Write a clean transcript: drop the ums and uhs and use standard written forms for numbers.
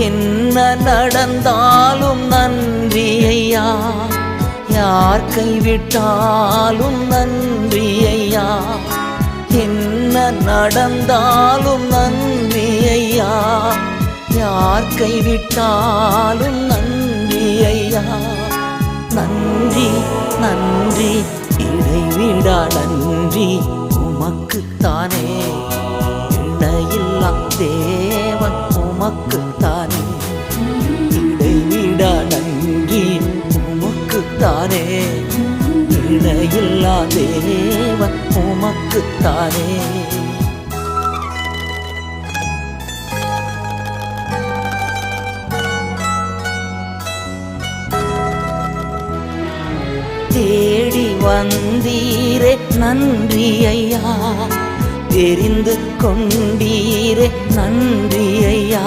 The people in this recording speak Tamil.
என்ன நடந்தாலும் நன்றி ஐயா, யார் கைவிட்டாலும் நன்றி ஐயா. என்ன நடந்தாலும் நன்றி ஐயா, யார் கைவிட்டாலும் நன்றி ஐயா. நன்றி நன்றி இடைவிடா நன்றி உமக்குத்தானே, இடையில்லா தேவன் உமக்குத்தானே. இடைவிடா நன்றி உமக்குத்தானே, இடையில்லா தேவன் உமக்குத்தானே. தேடி வந்தீரே நன்றி ஐயா, தெரிந்து கொண்டீரே நன்றி ஐயா.